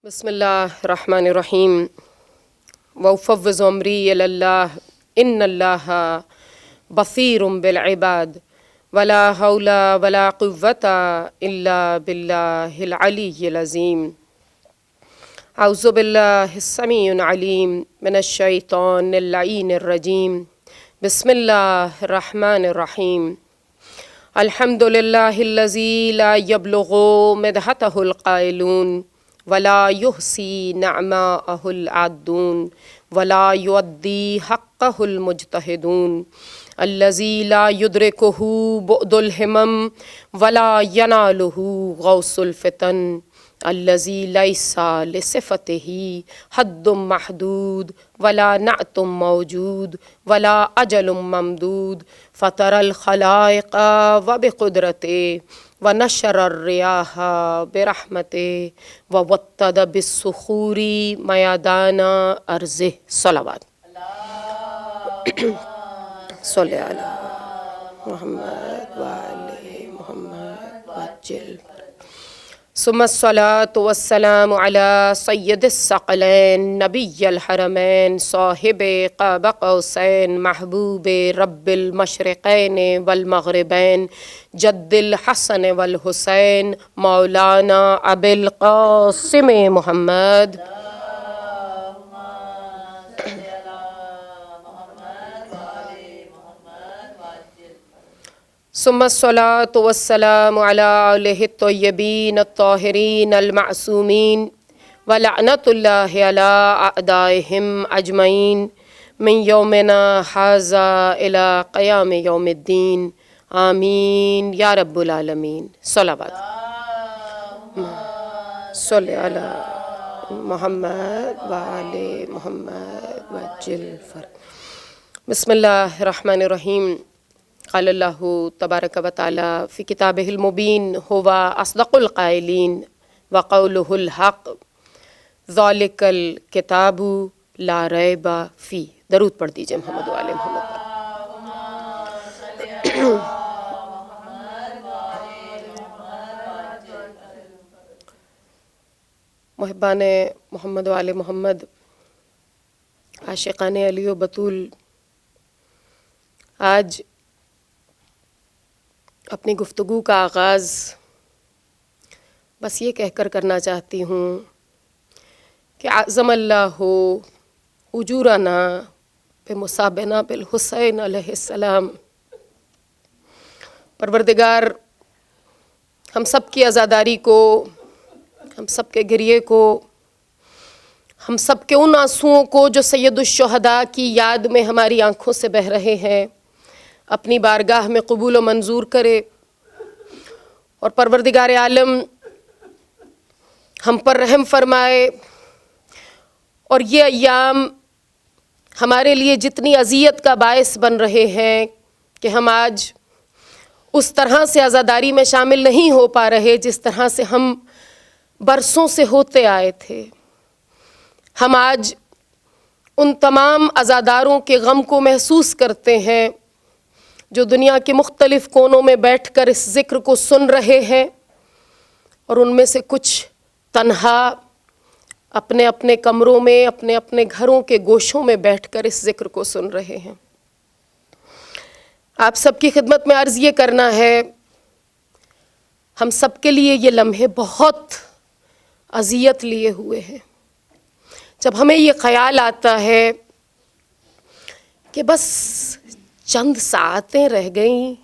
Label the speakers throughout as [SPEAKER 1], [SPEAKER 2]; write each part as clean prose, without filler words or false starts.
[SPEAKER 1] बिस्मिल्लाहिर्रहमानिर्रहीम वफ़व्विज़ु अम्री इलल्लाह इन्नल्लाह बसीरुम बिल इबाद वला हौला वला कुव्वता इल्ला बिल्लाहिल अलिय्यिल अज़ीम। औज़ु बिल्लाहिस समीउल अलीम मिनश शैतानिर लईनिर रजीम। बिस्मिल्लाहिर्रहमानिर्रहीम। अल्हम्दुलिल्लाहिल्लज़ी ला यब्लुगु मदहतहुल क़ाइलून वला युहसी नअमाअहुल आद्दून वला युअद्दी हक़्क़हुल मुज्तहिदून अल्लज़ी ला युद्रिकुहु बुअदुल हिमम वला यनालुहु गौसुल फ़ितन अल्लज़ी लैसा लिसिफ़तिही हद्दुम महदूद वला नअतुम मौजूद वला अजलुम ममदूद फ़तरल ख़लाइक़ व बिक़ुदरते व नशरर रियाहा बिरहमते व वत्तद बिस्सुखूरी मयादाना अर्ज़े सलावत सल्ले अला मुहम्मद व आले मुहम्मद वज्जिल सुम्मस्सलातु वस्सलामु अला सय्यदिस सकलैन नबिय्यिल हरमैन साहिबे क़ाब क़ौसैन महबूबे रब्बिल मशरिक़ैन वल मग़रिबैन जद्दिल हसन वल हुसैन मौलाना अबिल क़ासिम मुहम्मद सुम्मस्सलातु वस्सलामु अला आलिहि तय्यबीन अत्ताहिरीन अल-मअसूमीन व लअनतुल्लाहि अला अअदाइहिम अजमईन मिन यौमिना हाज़ा इला क़याम यौमिद्दीन आमीन या रब्बुल आलमीन। सलावत सल्ले अला मुहम्मद व आले मुहम्मद वज्जिल फ़र। बिस्मिल्लाहिर्रहमानिर्रहीम। क़ालल्लाहु तबारक व तआला फ़ी किताबिहिल मुबीन हुवा अस्दक़ुल क़ाइलीन व क़ौलुहुल हक़ ज़ालिकल किताबु ला रैब फ़ी। दरूद पढ़ दीजिए मोहम्मद व आले मोहम्मद पर। मुहिब्बाने मोहम्मद व आले मोहम्मद, आशिक़ाने अली व बतूल, आज अपनी गुफ्तगू का आगाज़ बस ये कहकर करना चाहती हूँ कि आज़मल्लाहु उजूरना बिमुसाबिना बिल हुसैन अलैहिस्सलाम। परवरदिगार हम सब की आज़ादारी को, हम सब के गिरिए को, हम सब के उन आंसुओं को जो सैयदुश्शुहदा की याद में हमारी आँखों से बह रहे हैं, अपनी बारगाह में कबूल व मंजूर करे और परवरदिगार आलम हम पर रहम फरमाए और ये अय्याम हमारे लिए जितनी अज़ियत का बायस बन रहे हैं कि हम आज उस तरह से आज़ादारी में शामिल नहीं हो पा रहे जिस तरह से हम बरसों से होते आए थे। हम आज उन तमाम अज़ादारों के गम को महसूस करते हैं जो दुनिया के मुख्तलिफ़ कोनों में बैठकर इस ज़िक्र को सुन रहे हैं और उनमें से कुछ तन्हा अपने अपने कमरों में, अपने अपने घरों के गोशों में बैठकर इस ज़िक्र को सुन रहे हैं। आप सबकी खिदमत में अर्ज़ ये करना है, हम सब के लिए ये लम्हे बहुत अज़ियत लिए हुए हैं। जब हमें ये ख़याल आता है कि बस चंद साआतें रह गईं,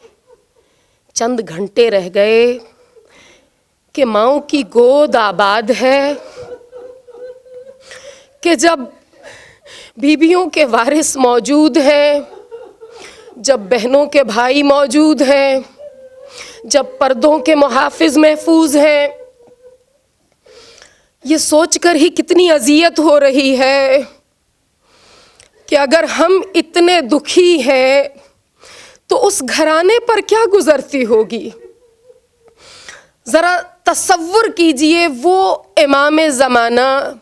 [SPEAKER 1] चंद घंटे रह गए कि माँओं की गोद आबाद है, कि जब बीबियों के वारिस मौजूद हैं, जब बहनों के भाई मौजूद हैं, जब पर्दों के मुहाफ़िज़ महफूज हैं, ये सोचकर ही कितनी अज़ियत हो रही है कि अगर हम इतने दुखी हैं तो उस घराने पर क्या गुज़रती होगी। ज़रा तसव्वुर कीजिए वो इमाम ज़माना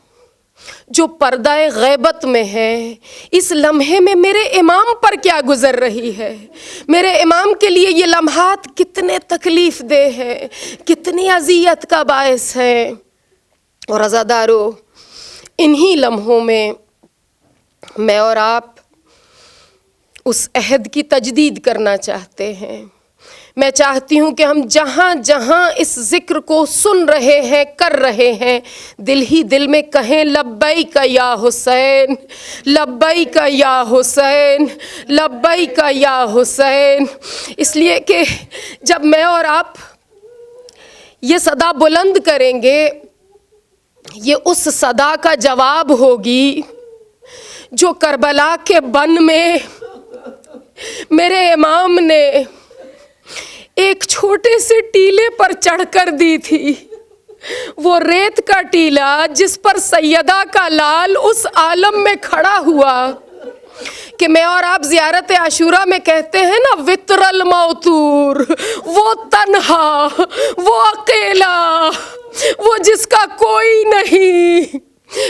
[SPEAKER 1] जो पर्दाए ग़ैबत में है, इस लम्हे में मेरे इमाम पर क्या गुज़र रही है। मेरे इमाम के लिए ये लम्हात कितने तकलीफ़ दे हैं, कितनी अज़ियत का बायस हैं। और अज़ादारों, इन्हीं लम्हों में मैं और आप उस अहद की तजदीद करना चाहते हैं। मैं चाहती हूँ कि हम जहाँ जहाँ इस ज़िक्र को सुन रहे हैं, कर रहे हैं, दिल ही दिल में कहें लब्बैक या हुसैन, लब्बैक या हुसैन, लब्बैक या हुसैन। इसलिए कि जब मैं और आप ये सदा बुलंद करेंगे, ये उस सदा का जवाब होगी जो करबला के बन में मेरे इमाम ने एक छोटे से टीले पर चढ़कर दी थी। वो रेत का टीला जिस पर सैयदा का लाल उस आलम में खड़ा हुआ कि मैं और आप ज़ियारत आशूरा में कहते हैं ना, वित्रल मौतूर, वो तन्हा, वो अकेला, वो जिसका कोई नहीं।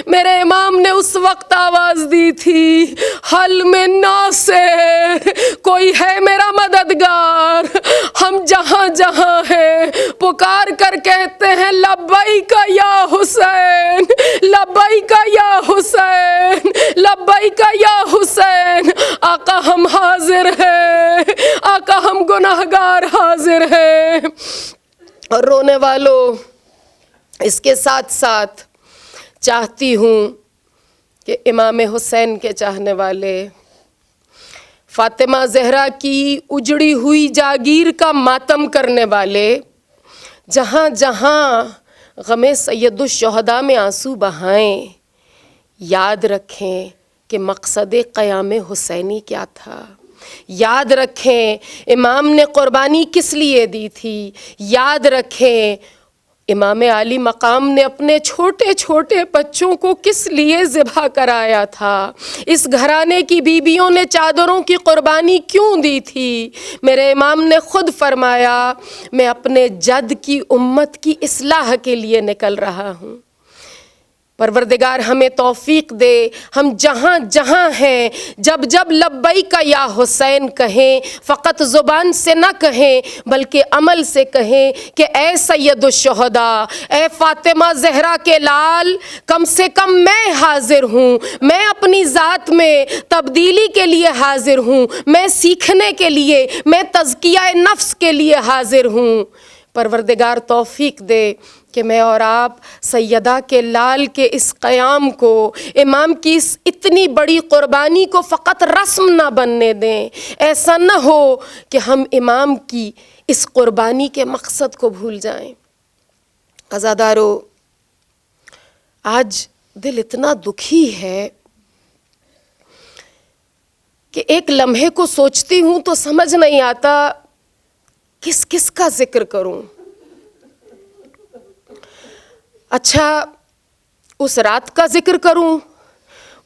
[SPEAKER 1] मेरे इमाम ने उस वक्त आवाज़ दी थी, हल में नासिर, कोई है मेरा मददगार। हम जहाँ जहाँ हैं पुकार कर कहते हैं लब्बैक या हुसैन, लब्बैक या हुसैन, लब्बैक या हुसैन। आका हम हाजिर हैं, आका हम गुनाहगार हाजिर हैं। और रोने वालों, इसके साथ साथ चाहती हूँ कि इमाम हुसैन के चाहने वाले, फ़ातिमा ज़हरा की उजड़ी हुई जागीर का मातम करने वाले, जहाँ जहाँ ग़मे सैयदुश्शुहदा में आंसू बहाएं, याद रखें कि मक़सद क़याम हुसैनी क्या था। याद रखें इमाम ने क़ुरबानी किस लिए दी थी। याद रखें इमाम आली मकाम ने अपने छोटे छोटे बच्चों को किस लिए ज़िबा कराया था। इस घराने की बीबियों ने चादरों की क़ुरबानी क्यों दी थी। मेरे इमाम ने ख़ुद फरमाया, मैं अपने जद की उम्मत की इस्लाह के लिए निकल रहा हूँ। परवरदिगार हमें तौफ़ीक़ दे, हम जहाँ जहाँ हैं जब जब लब्बैक या हुसैन कहें, फ़क़त ज़ुबान से न कहें बल्कि अमल से कहें कि ए सैयदुश्शुहदा, ए फ़ातिमा ज़हरा के लाल, कम से कम मैं हाज़िर हूँ। मैं अपनी ज़ात में तब्दीली के लिए हाज़िर हूँ, मैं सीखने के लिए, मैं तज़किया नफ्स के लिए हाज़िर हूँ। परवरदिगार तौफ़ीक़ दे कि मैं और आप सैयदा के लाल के इस क़याम को, इमाम की इस इतनी बड़ी क़ुरबानी को फ़क़त रस्म ना बनने दें। ऐसा ना हो कि हम इमाम की इस क़ुरबानी के मकसद को भूल जाएं। अज़ादारों, आज दिल इतना दुखी है कि एक लम्हे को सोचती हूँ तो समझ नहीं आता किस किस का ज़िक्र करूँ। अच्छा, उस रात का ज़िक्र करूं,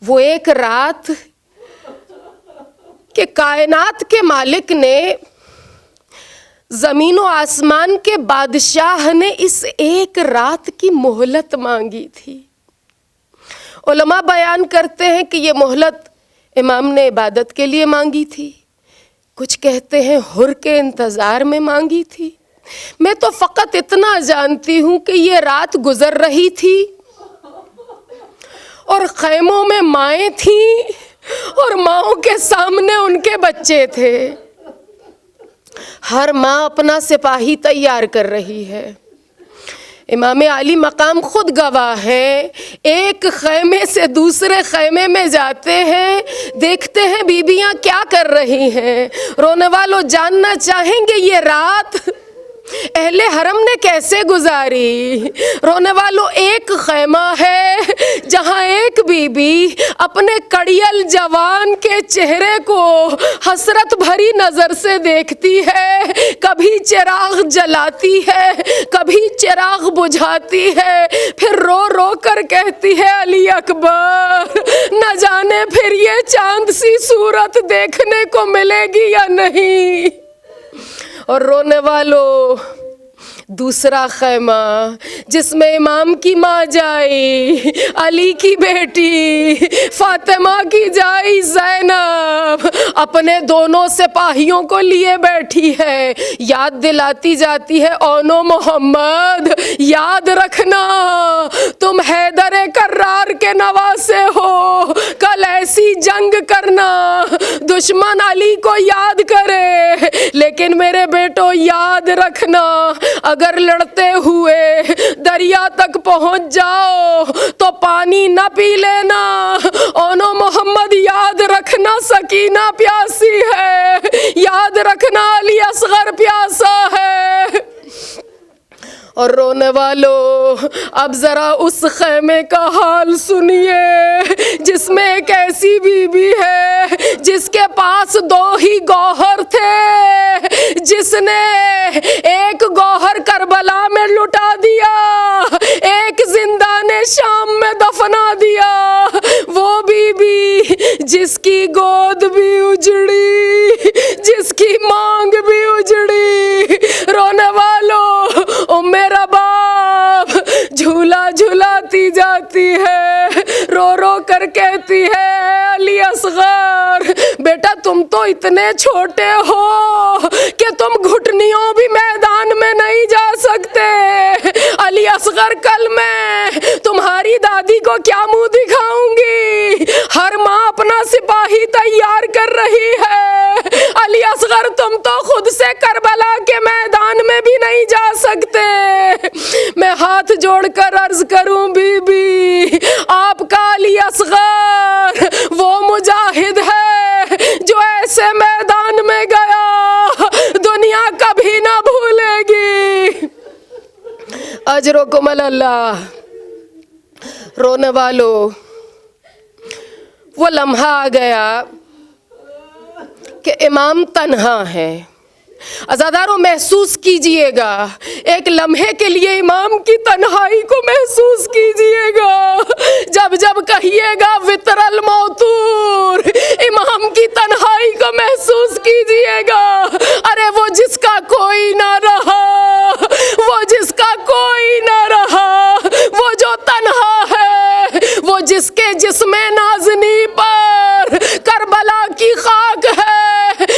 [SPEAKER 1] वो एक रात के कायनात के मालिक ने, ज़मीन व आसमान के बादशाह ने इस एक रात की मोहलत मांगी थी। उलमा बयान करते हैं कि ये मोहलत इमाम ने इबादत के लिए मांगी थी, कुछ कहते हैं हुर के इंतज़ार में मांगी थी। मैं तो फ़क़त इतना जानती हूँ कि ये रात गुज़र रही थी और ख़ैमों में माएँ थीं और माँओं के सामने उनके बच्चे थे। हर माँ अपना सिपाही तैयार कर रही है। इमाम आली मकाम खुद गवाह हैं, एक ख़ैमे से दूसरे ख़ैमे में जाते हैं, देखते हैं बीबियाँ क्या कर रही हैं। रोने वालों जानना चाहेंगे ये रात अहले हरम ने कैसे गुजारी। रोने वालों, एक खैमा है जहाँ एक बीबी अपने कड़ियल जवान के चेहरे को हसरत भरी नज़र से देखती है, कभी चिराग जलाती है, कभी चिराग बुझाती है, फिर रो रो कर कहती है अली अकबर, न जाने फिर ये चांद सी सूरत देखने को मिलेगी या नहीं। और रोने वालों, दूसरा खैमा जिसमें इमाम की माँ जाई, अली की बेटी फातिमा की जाई ज़ैनब अपने दोनों सिपाहियों को लिए बैठी है, याद दिलाती जाती है, ओनो मोहम्मद याद रखना तुम हैदर कर्रार के नवासे हो, कल ऐसी जंग करना दुश्मन अली को याद करे, लेकिन मेरे बेटो याद रखना अगर लड़ते हुए दरिया तक पहुंच जाओ तो पानी न पी लेना। ओनो मोहम्मद याद रखना सकीना प्यासी है, याद रखना अली असगर प्यासा है। और रोने वालों अब जरा उस खैमे का हाल सुनिए जिसमें एक ऐसी बीबी है जिसके पास 2 ही गौहर थे, जिसने एक गौहर करबला में लुटा दिया, एक जिंदा ने शाम में दफना दिया। वो बीबी जिसकी गोद भी उजड़ी, जिसकी मांग भी उजड़ी। रोने वालों मेरा बाप झूला झुलाती जाती है, रो रो कर कहती है अली असगर बेटा तुम तो इतने छोटे हो कि तुम घुटनियों भी मैदान में नहीं जा सकते। अली असगर कल मैं तुम्हारी दादी को क्या मुंह दिखाऊंगी, हर माँ अपना सिपाही तैयार कर रही है। अली असगर तुम तो खुद से करबला के मैदान में भी नहीं जा सकते। मैं हाथ जोड़कर अर्ज करूं बीबी आपका अली असगर वो मुजाहिद है जो ऐसे मैदान में गया दुनिया कभी ना भूलेगी। अजरुकुम अल्लाह। रोने वालों वो लम्हा आ गया कि इमाम तन्हा है। अज़ादारों महसूस कीजिएगा, एक लम्हे के लिए इमाम की तन्हाई को महसूस कीजिएगा। जब जब कहिएगा वितरल मौतूर, इमाम की तन्हाई को महसूस कीजिएगा। अरे वो जिसका कोई ना रहा, वो जिसका कोई ना रहा, वो जो तन्हा है, वो जिसके जिस्मे नाज़नी पर करबला की खाक है,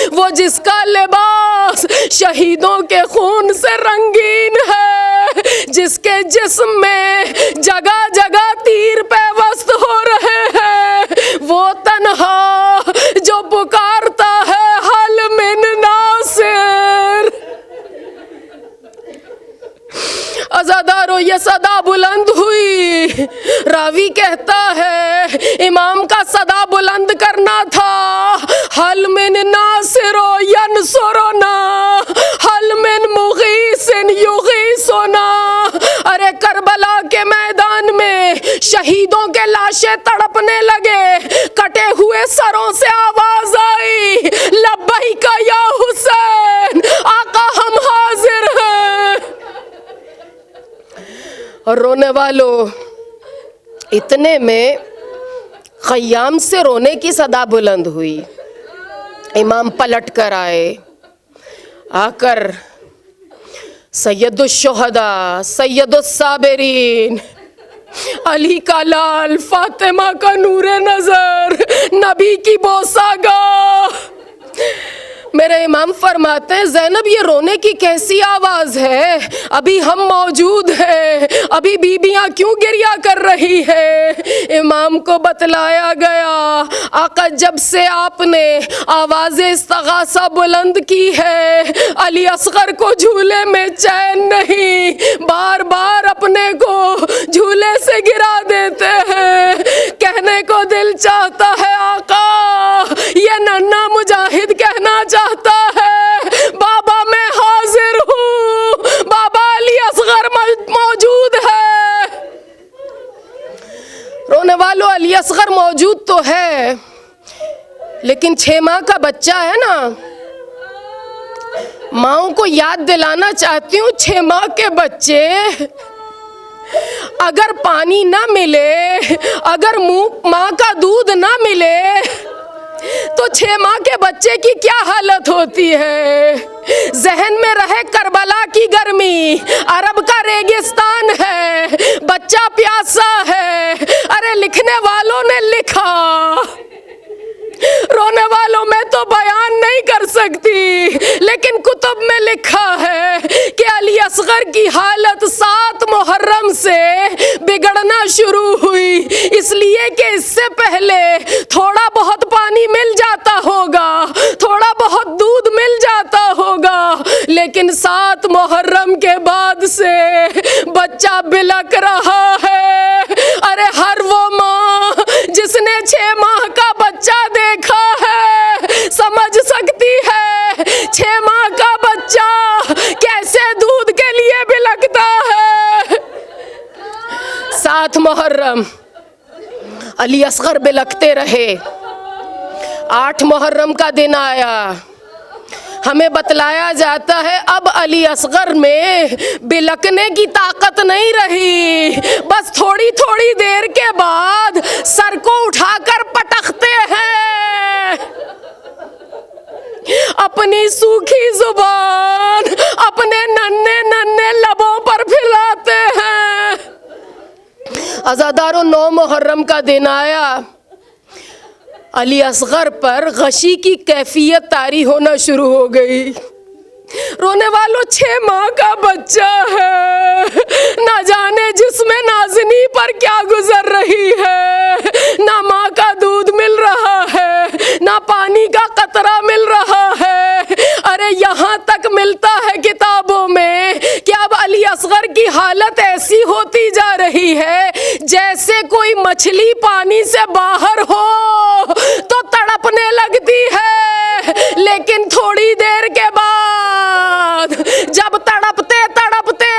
[SPEAKER 1] वो जिसका लिबास शहीदों के खून से रंगीन है, जिसके जिस्म में जगह जगह तीर पेवस्त हो रहे हैं, वो तन्हा जो पुकारता है हल मिन नासिर। अज़ादारों ये सदा बुलंद हुई। रावी कहता है इमाम का सदा बुलंद करना था, हल मिन नासिरो यनसुरना, हल मिन मुगीसिन युगीसुना। अरे करबला के मैदान में शहीदों के लाशें तड़पने लगे, कटे हुए सरों से आवाज आई लब्बैक या हुसैन, आका हम हाजिर हैं। और रोने वालों इतने में खय्याम से रोने की सदा बुलंद हुई। इमाम पलट कर आए, आकर सैयदुश शुहदा सैयदुस साबिरीन, अली का लाल, फातिमा का नूरे नजर, नबी की बोसागाह। मेरे इमाम फरमाते हैं ज़ैनब ये रोने की कैसी आवाज़ है, अभी हम मौजूद हैं, अभी बीबियाँ क्यों गिरिया कर रही है। इमाम को बतलाया गया आका जब से आपने आवाज़ इस्तग़ासा बुलंद की है, अली असगर को झूले में चैन नहीं, बार बार अपने को झूले से गिरा देते हैं। कहने को दिल चाहता है आका ये नन्हा मुजाहिद कहना चाहता है बाबा मैं हाजिर हूँ, बाबा अली असगर मौजूद है। रोने वालों अली असगर मौजूद तो है, लेकिन 6 माह का बच्चा है ना। माओं को याद दिलाना चाहती हूँ 6 माह के बच्चे अगर पानी ना मिले, अगर माँ का दूध ना मिले तो 6 माह के बच्चे की क्या हालत होती है। जहन में रहे करबला की गर्मी, अरब का रेगिस्तान है, बच्चा प्यासा है। अरे लिखने वालों ने लिखा, रोने वालों में तो बयान नहीं कर सकती, लेकिन कुतुब में लिखा है कि अली असगर की हालत 7 मुहर्रम से बिगड़ना शुरू हुई, इसलिए कि इससे पहले थोड़ा बहुत पानी मिल जाता होगा, थोड़ा बहुत दूध मिल जाता होगा, लेकिन 7 मुहर्रम के बाद से बच्चा बिलक रहा है। अरे हर वो माँ जिसने 6 माह का बच्चा देखा है समझ सकती है 6 माह का बच्चा कैसे दूध के लिए बिलकता है। 7 मुहर्रम अली असगर बिलकते रहे। 8 मुहर्रम का दिन आया, हमें बतलाया जाता है अब अली असगर में बिलकने की ताकत नहीं रही, बस थोड़ी थोड़ी देर के बाद सर को उठाकर पटकते हैं, अपनी सूखी जुबान अपने नन्हे नन्हे लबों पर फैलाते हैं। अज़ादारों 9 मुहर्रम का दिन आया, अली असगर पर गशी की कैफियत तारी होना शुरू हो गई। रोने वालों 6 माह का बच्चा है, ना जाने जिसमें नाज़नी पर क्या गुजर रही है, ना माँ का दूध मिल रहा है, ना पानी का कतरा मिल रहा है। अरे यहाँ तक मिलता है किताबों में कि अब अली असगर की हालत ऐसी होती जा रही है जैसे कोई मछली पानी से बाहर हो तो तड़पने लगती है, लेकिन थोड़ी देर के बाद जब तड़पते तड़पते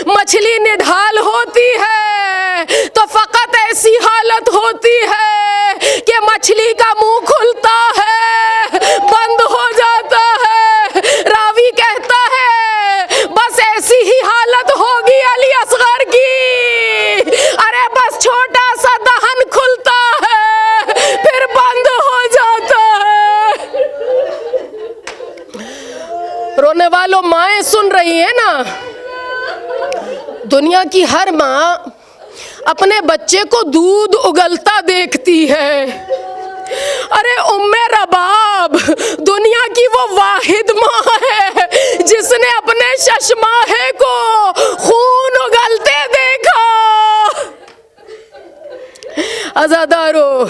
[SPEAKER 1] मछली निढाल होती है तो फकत ऐसी हालत होती है कि मछली का मुंह खुलता है, बंद हो जाता है। रावी कहता है बस ऐसी ही हालत होगी अली असगर की। अरे बस छोटा सा दहन खुलता है फिर बंद हो जाता है। रोने वालों माएँ सुन रही है ना, दुनिया की हर माँ अपने बच्चे को दूध उगलता देखती है। अरे उम्मे रबाब दुनिया की वो वाहिद माँ है जिसने अपने शशमाहे को खून उगलते देखा। अज़ादारों,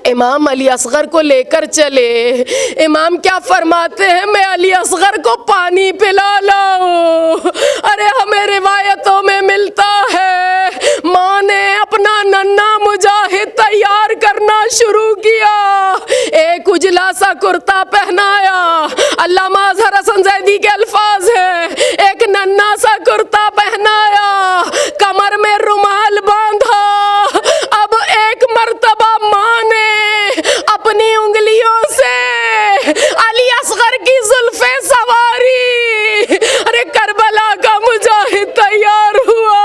[SPEAKER 1] इमाम अली असगर को लेकर चले। इमाम क्या फरमाते हैं, मैं अली असगर को पानी पिला लाऊं। अरे हमें रिवायतों में मिलता है माँ ने अपना नन्हा मुजाहिद तैयार करना शुरू किया, एक उजला सा कुर्ता पहनाया, अल्लामा अज़हर हसन ज़ैदी के अल्फाज है, एक नन्हा सा कुर्ता पहनाया, कमर में रुमाल बांधा। अब एक मर्तबा माँ ने अपनी उंगलियों से अली असगर की जुल्फे सवारी। अरे करबला का मुजाहिद तैयार हुआ,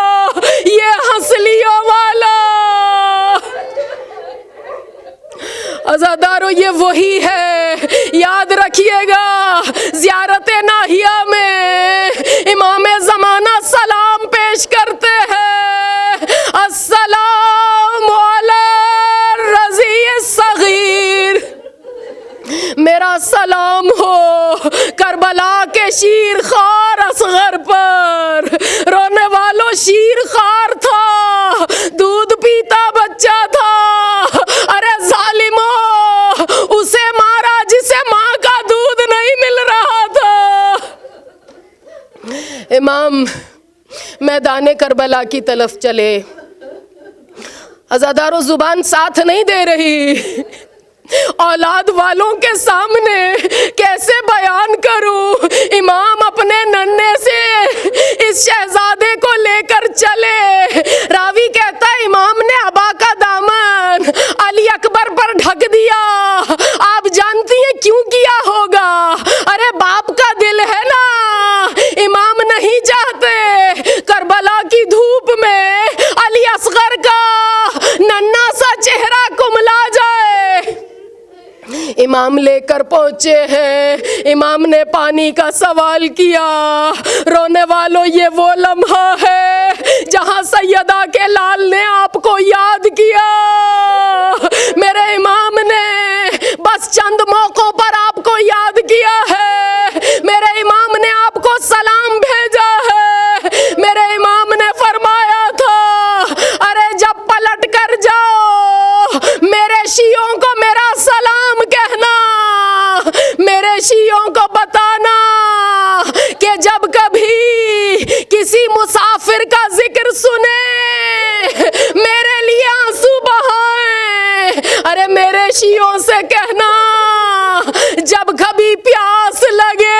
[SPEAKER 1] ये हंसलियों वाला। अज़ादारों, ये वही है, याद रखिएगा। ज़ियारत-ए नाहिया में इमाम ज़माना सलाम पेश करते हैं, अस्सलामु अला रज़ी सगीर। मेरा सलाम हो करबला के शीर खार असगर पर। रोने वालों, शीर खार था, दूध पीता बच्चा था। अरे जालिमो, उसे मारा जिसे माँ का दूध नहीं मिल रहा था। इमाम मैदाने करबला की तरफ चले। अज़ादारों, जुबान साथ नहीं दे रही, औलाद वालों के सामने कैसे बयान करूं। इमाम अपने नन्हे से इस शहजादे को लेकर चले। रावी कहता है इमाम ने अबा का दामन अली अकबर पर ढक दिया। आप जानती हैं क्यों किया होगा? अरे बाप का दिल है ना, इमाम नहीं चाहते करबला की धूप में अली असगर का नन्हा सा चेहरा कुमला जाए। इमाम लेकर पहुँचे हैं। इमाम ने पानी का सवाल किया। रोने वालों, ये वो लम्हा है जहाँ सैयदा के लाल ने आपको याद किया। मेरे इमाम ने बस चंद मौकों पर आपको याद किया है। मेरे इमाम ने आपको सलाम भेजा है। मेरे इमाम ने फरमाया था, अरे जब पलट कर जाओ मेरे शियों को मेरा सलाम कहना। मेरे शियों को बताना कि जब कभी किसी मुसाफिर का जिक्र सुने मेरे लिए आंसू बहाए। अरे मेरे शियों से कहना, जब कभी प्यास लगे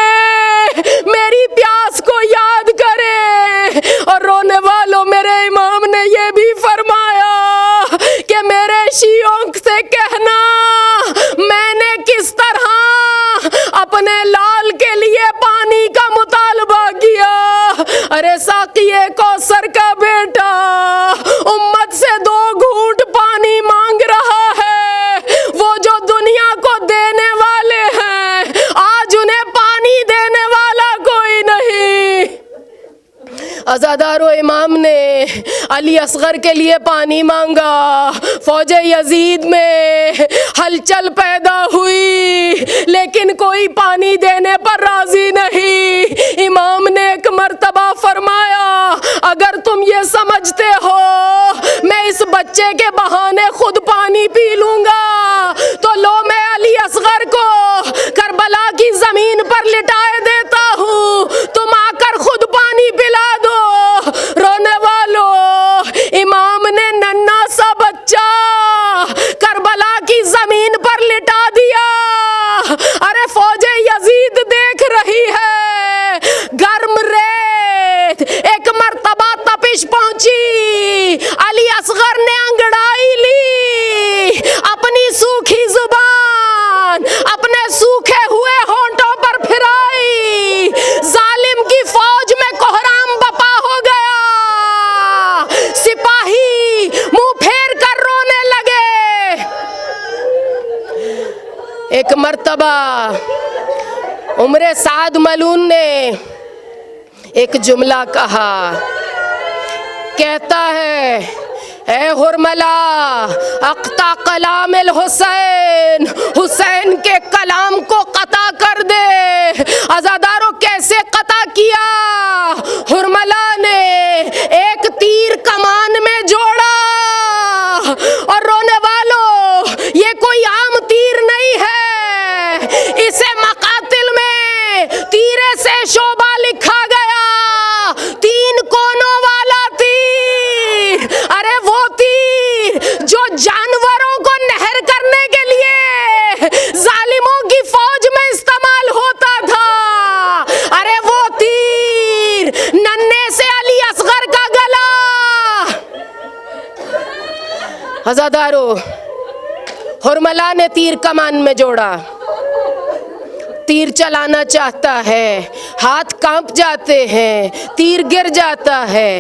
[SPEAKER 1] मेरी प्यास को याद करे। और रोने वालों, मेरे इमाम ने ये भी फरमाया कि मेरे शियों से कहना, मैंने किस तरह अपने लाल के लिए पानी का मुतालबा किया। अरे साक़िए कौसर का बेटा उम्मत से 2 घूंट पानी मांग रहा है। वो जो दुनिया को देने वाले हैं, आज उन्हें पानी देने वाला कोई नहीं। अज़ादारो, इमाम ने अली असगर के लिए पानी मांगा। फौज यजीद में हलचल पैदा हुई, लेकिन कोई पानी देने पर राजी नहीं। इमाम ने एक मर्तबा फरमाया, अगर तुम ये समझते हो मैं इस बच्चे के बहाने खुद पानी पी लूंगा, तो लो मैं अली असगर को करबला की जमीन पर लिटाए देता हूँ, तुम आकर खुद पानी पिला दो। रोने वालों, इमाम ने नन्हा सा बच्चा करबला की जमीन पर लिटा दिया। अरे फौजे यजीद देख रही है, गर्म रेत। एक मर्तबा तपिश पहुंची, अली असगर ने अंगड़ाई ली, अपनी सूखी जुबान अपने सूखे हुए होंठों पर फिराई। जालिम की फौज में कोहराम बपा हो गया। सिपाही मुंह फेर कर रोने लगे। एक मर्तबा उमरे साद मलून ने एक जुमला कहा। कहता है, ए हुरमला अक्ता कलामिल हुसैन, हुसैन के कलाम को कता कर दे। अज़ादारों, कैसे कता किया? हुरमला ने एक तीर कमान में जोड़ा। और रोने वालों, ये कोई आम तीर नहीं है, इसे मकातिल में तीरे से शोभा लिखा गया। 3 कोनों वाला तीर। अरे वो तीर जो जानवरों को नहर करने के लिए जालिमों की फौज में इस्तेमाल होता था। अरे वो तीर नन्हे से अली असगर का गला। अज़ादारो, हुरमला ने तीर कमान में जोड़ा। तीर चलाना चाहता है, हाथ कांप जाते हैं, तीर गिर जाता है।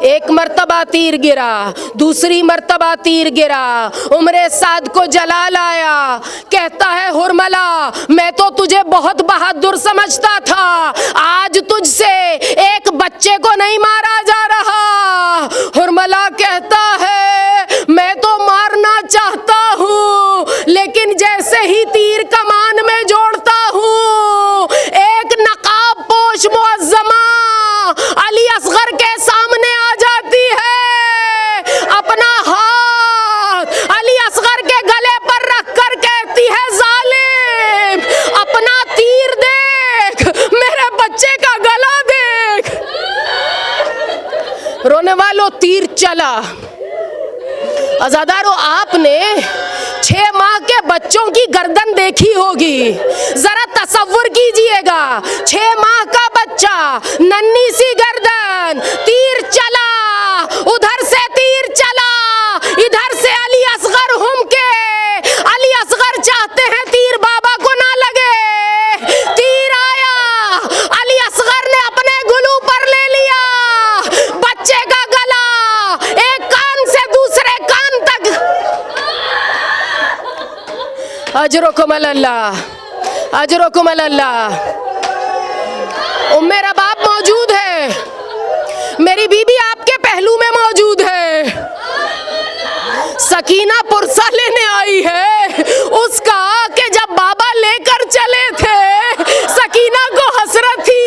[SPEAKER 1] एक मर्तबा तीर गिरा, दूसरी मर्तबा तीर गिरा। उमरे साद को जलाल आया। कहता है, हुरमला मैं तो तुझे बहुत बहादुर समझता था, आज तुझसे एक बच्चे को नहीं मारा जा रहा। हुरमला कहता है, मैं तो मारना चाहता हूँ, लेकिन जैसे ही तीर कमान में जोड़ता हूँ, एक नकाब पोश मुअज्जमा अली असगर के सामने आ जाती है। अपना हाथ अली असगर के गले पर रखकर कहती है, जालिम अपना तीर देख, मेरे बच्चे का गला देख। रोने वालों, तीर चला। अज़ादारो, आपने 6 माह के बच्चों की गर्दन देखी होगी। जरा तसव्वुर कीजिएगा, 6 माह का बच्चा, नन्ही सी गर्दन, तीर चला, उधर से तीर चला, इधर से अली असगर हम के। अली असगर चाहते हैं तीर बाबा को ना लगे। तीर आया, अली असगर ने अपने गुलू पर ले लिया। बच्चे का गला एक कान से दूसरे कान तक। अजरुकुम अल्लाह, अजरुकुम अल्लाह। मेरा बाप मौजूद है, मेरी बीबी आपके पहलू में मौजूद है। सकीना पुरसा लेने आई है उसका कि जब बाबा लेकर चले थे सकीना को हसरत थी,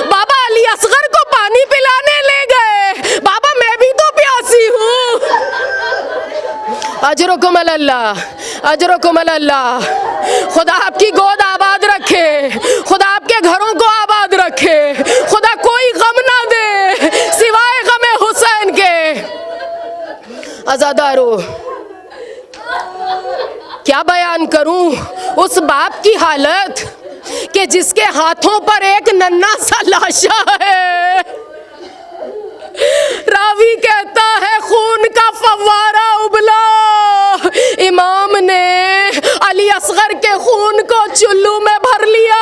[SPEAKER 1] बाबा अली असगर को पानी पिलाने ले गए, बाबा मैं भी तो प्यासी हूँ। अजरुकुम अल्लाह, अजरुकुम अल्लाह। खुदा आपकी गोद आबाद रखे, खुदा आपके घरों को आबाद रखे, खुदा कोई गम ना दे सिवाय गमे हुसैन के। अज़ादारो क्या बयान करूं उस बाप की हालत कि जिसके हाथों पर एक नन्हा सा लाशा है। रावी कहता है खून का फव्वारा उबला, इमाम ने अली असगर के खून को चुल्लू में भर लिया।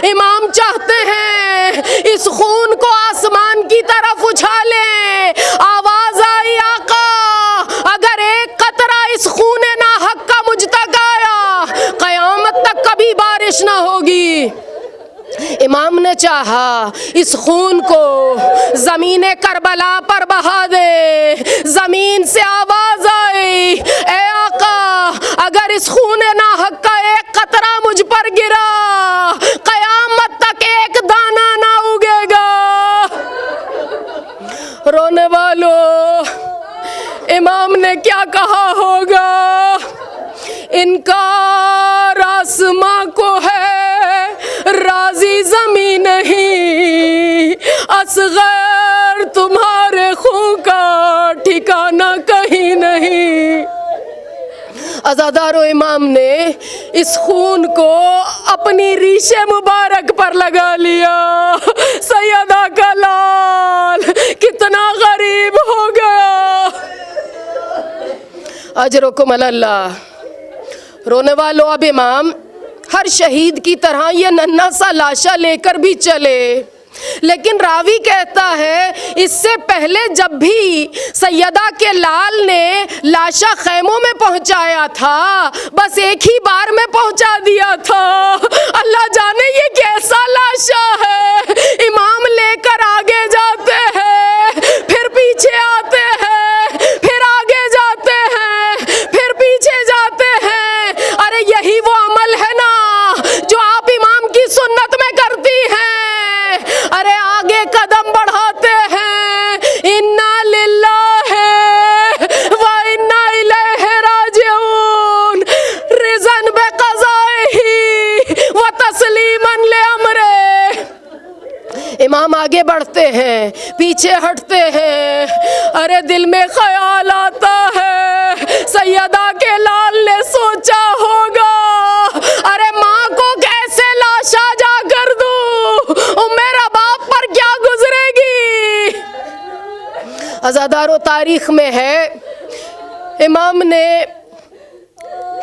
[SPEAKER 1] इमाम चाहते हैं इस खून को आसमान की तरफ उछालें। आवाज आई आका अगर एक कतरा इस खून नाहक का मुझ तक आया कयामत तक कभी बारिश ना होगी। इमाम ने चाहा इस खून को ज़मीन करबला पर बहा दे। ज़मीन से आवाज़ आई ए आका अगर इस खून नाहक का एक कतरा मुझ पर गिरा कयामत तक एक दाना ना उगेगा। रोने वालों इमाम ने क्या कहा होगा, इनकार आसमां को है राजी ज़मीन नहीं, असगर तुम्हारे खून का ठिकाना कहीं नहीं। अज़ादारो इमाम ने इस खून को अपनी रीशे मुबारक पर लगा लिया। सैयदा का लाल कितना गरीब हो गया। अजरुकुम अल्लाह। रोने वालों अब इमाम हर शहीद की तरह ये नन्हा सा लाशा लेकर भी चले, लेकिन रावी कहता है इससे पहले जब भी सैयदा के लाल ने लाशा खैमों में पहुंचाया था बस एक ही बार में पहुंचा दिया था। अल्लाह जाने ये कैसा लाशा है। इमाम लेकर आगे जाते हैं, फिर पीछे आते हैं, फिर आगे जाते हैं, फिर पीछे जाते हैं। अरे यही वो अमल है ना जो आप इमाम की सुन्नत में करती हैं। अरे आगे कदम बढ़ाते हैं, इन्ना लिल्लाहि व इन्ना इलैहि राजिऊन, रिज़न बिक़ज़ाइही व तस्लीमन लिअम्रे। इमाम आगे बढ़ते हैं, पीछे हटते हैं। अरे दिल में ख्याल आता है सैयदा के लाल ने सोचा होगा अरे माँ को कैसे लाशा जा कर दूं, मेरा बाप पर क्या गुजरेगी। अज़ादारो तारीख में है इमाम ने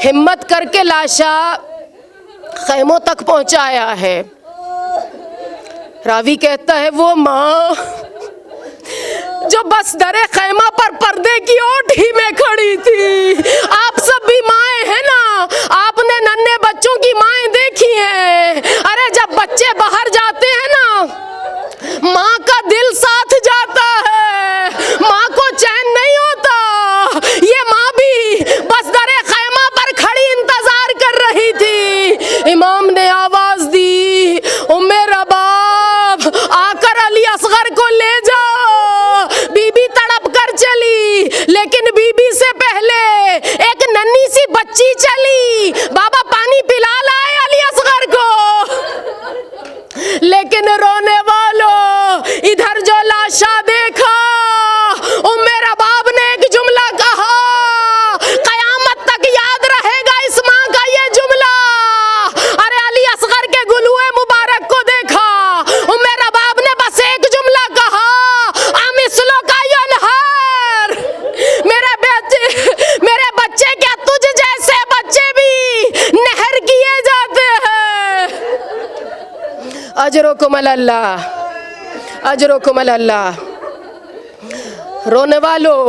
[SPEAKER 1] हिम्मत करके लाशा खैमों तक पहुंचाया है। रावी कहता है वो माँ जो बस दरे खैमा पर पर्दे की ओट ही में खड़ी थी। आप सब भी माएँ हैं ना, आपने नन्हे बच्चों की माएँ देखी हैं। अरे जब बच्चे बाहर जाते हैं ना माँ का दिल साथ जाता है, माँ को चैन नहीं होता। ये माँ भी बस दरे खैमा पर खड़ी इंतजार कर रही थी। इमाम ने आवाज दी ओ मेरा बाप आकर अली असगर को ले जाओ। बीबी तड़प कर चली, लेकिन बीबी से पहले एक नन्ही सी बच्ची चली। बाबा पानी पिला लाए अली असगर को, लेकिन रोने वालों इधर जो लाशा देखा ओ मेरा बाप ने एक जुमला कहा, कयामत तक याद रहेगा इस माँ का ये जुमला। अरे अली असगर के गुलुए मुबारक को देखा, ओ मेरा बाप ने बस एक जुमला कहा अमिस्लो का यनहर। मेरे बच्चे क्या तुझ जैसे बच्चे भी नहर किए जाते हैं। अजरुकुम अल्लाह, अजरुकुम अल्लाह। रोने वालों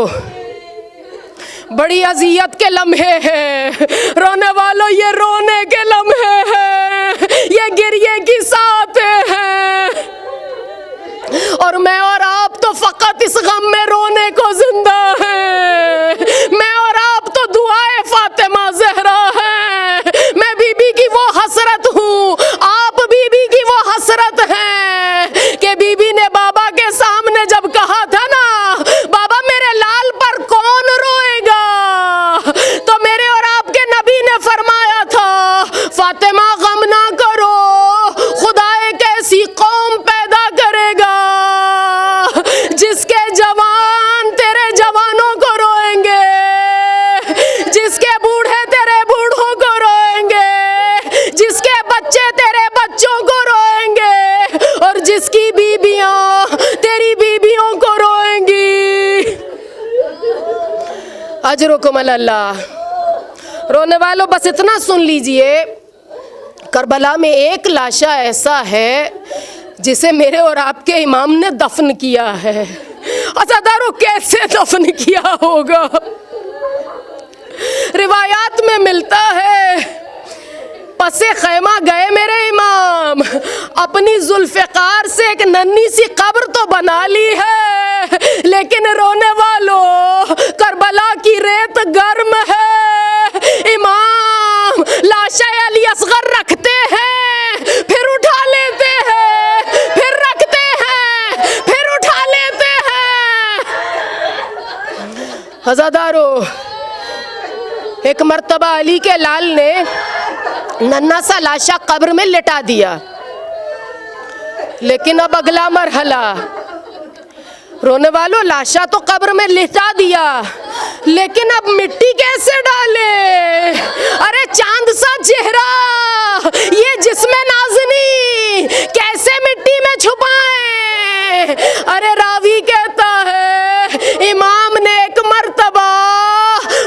[SPEAKER 1] बड़ी अजियत के लम्हे हैं। रोने वालों ये रोने के लम्हे हैं, ये गिरिए की सातें हैं, और मैं और आप तो फकत इस गम में रोने को जिंदा हैं। मैं और आप तो दुआए फातिमा ज़हरा हैं। मैं बीबी की वो हसरत हूँ, आप बीबी की वो हसरत हैं कि बीबी ने बाबा के सामने जब कहा था ना, बाबा मेरे लाल पर कौन रोएगा, तो मेरे और आपके नबी ने फरमाया था, फातिमा गम ना करो, खुदा एक ऐसी कौम पैदा करेगा जिसके जवान तेरे जवानों को रोएंगे, जिसके बूढ़े तेरे बूढ़ों को रोएंगे, जिसके बच्चे तेरे बच्चों को रोएंगे, और जिसकी बीबियां तेरी बीबियों को रोएंगी। अजरुकुम अल्लाह। रोने वालों बस इतना सुन लीजिए, करबला में एक लाशा ऐसा है जिसे मेरे और आपके इमाम ने दफन किया है। अज़ादारों कैसे दफन किया होगा? रिवायात में मिलता है, पसे खैमा गए मेरे इमाम, अपनी जुल्फ़िकार से एक नन्ही सी कब्र तो बना ली है, लेकिन रोने वालों करबला की रेत गर्म है। इमाम लाशा अली असगर रखते हैं, फिर उठा लेते हैं, फिर रखते हैं, फिर उठा लेते हैं। हज़ादारों, एक मर्तबा अली के लाल ने नन्हा सा लाशा कब्र में लिटा दिया, लेकिन अब अगला मरहला, रोने वालों लाशा तो कब्र में लिटा दिया, लेकिन अब मिट्टी कैसे डाले? अरे चांद सा चेहरा, ये जिस्म नाज़नी कैसे मिट्टी में छुपाएं? अरे रावी कहता है, इमाम ने एक मर्तबा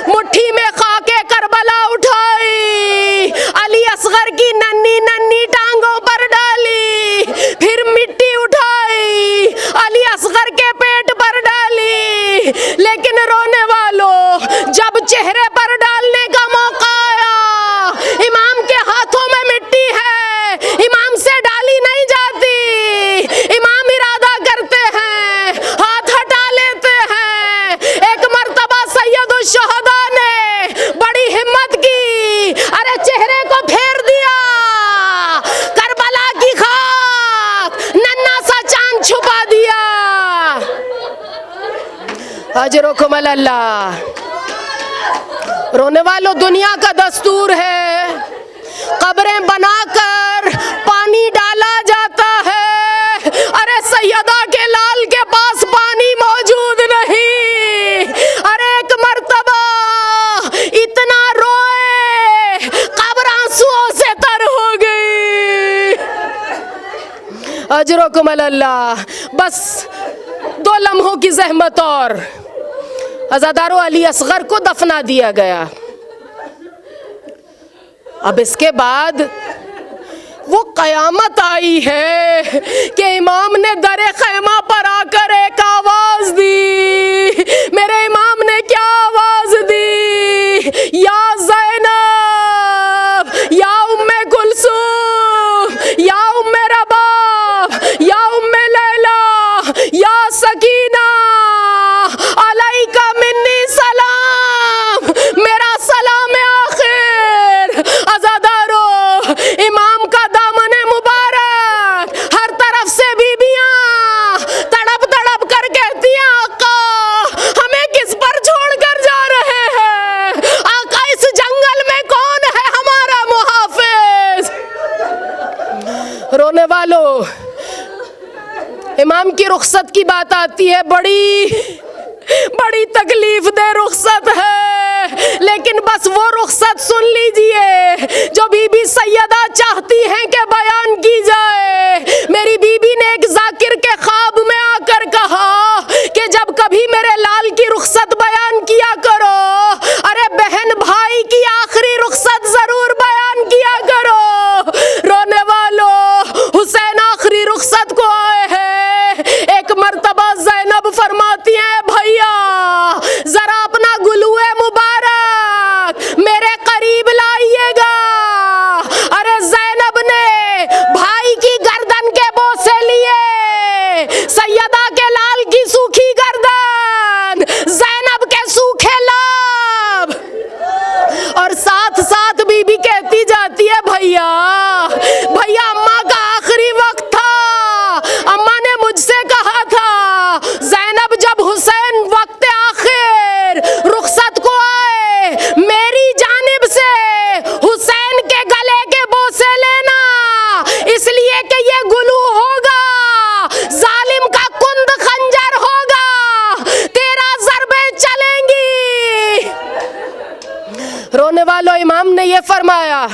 [SPEAKER 1] मुट्ठी में खाके करबला उठाई, अली असगर की नन्ही नन्ही टांगों पर डाली, फिर मिट्टी उठाई, अली असगर के पेट पर डाली, लेकिन रोने वालों जब चेहरे पर डालने का मौका आया, इमाम के हाथों में मिट्टी है, इमाम से डाली नहीं जाती, इमाम इरादा करते हैं, हाथ हटा लेते हैं। एक मर्तबा सैयदुल शुहदा ने बड़ी हिम्मत की, अरे चेहरे को फेर दिया, करबला की खाक नन्हा सा चांद छुपा दिया। अजरुकुम अल्लाह। रोने वालों दुनिया का दस्तूर है, कब्रें बनाकर पानी डाला जाता है। अरे सैयदा के लाल के पास पानी मौजूद नहीं। अरे एक मर्तबा इतना रोए, कब्र आंसुओं से तर हो गई। अजरुकुम अल्लाह। बस 2 लम्हों की जहमत और अज़ादारों अली असगर को दफना दिया गया। अब इसके बाद वो कयामत आई है कि इमाम ने दरे खैमा पर आकर एक आवाज दी। मेरे इमाम ने क्या आवाज दी? या ज़ैनब, या उम्मे कुलसूम, या उम्मे रबाब, या उम्मे लैला, या सकीना, अलैका मिन्नी सलाम, मेरा सलाम आखिर। अज़ादारों इमाम का दामने मुबारक, हर तरफ से बीबियां तड़प तड़प कर कहती हैं, आका हमें किस पर छोड़कर जा रहे हैं? आका इस जंगल में कौन है हमारा मुहाफिज? रोने वालों इमाम की रुखसत की बात आती है, बड़ी तकलीफ दे रुखसत है, लेकिन बस वो रुखसत सुन लीजिए जो बीबी सैयदा चाहती हैं कि बयान की जाए। मेरी बीबी ने एक जाकिर के ख्वाब में आकर कहा कि जब कभी मेरे लाल की रुखसत बयान किया करो, अरे बहन भाई की आखिरी रुखसत जरूर बयान किया करो। रोने वालों हुसैन आखिरी रुखसत को आए हैं। एक मर्तबा ज़ैनब फरमाती हैं, भैया जरा अपना गुलूए मुबारक रोने वालों, इमाम ने ये फरमाया,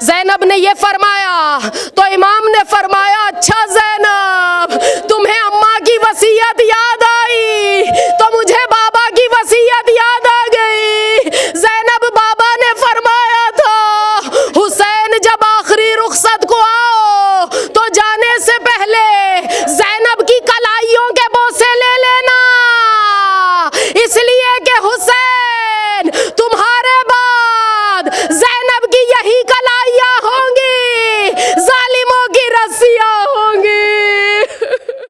[SPEAKER 1] ज़ैनब ने ये फरमाया, तो इमाम ने फरमाया, अच्छा ज़ैनब,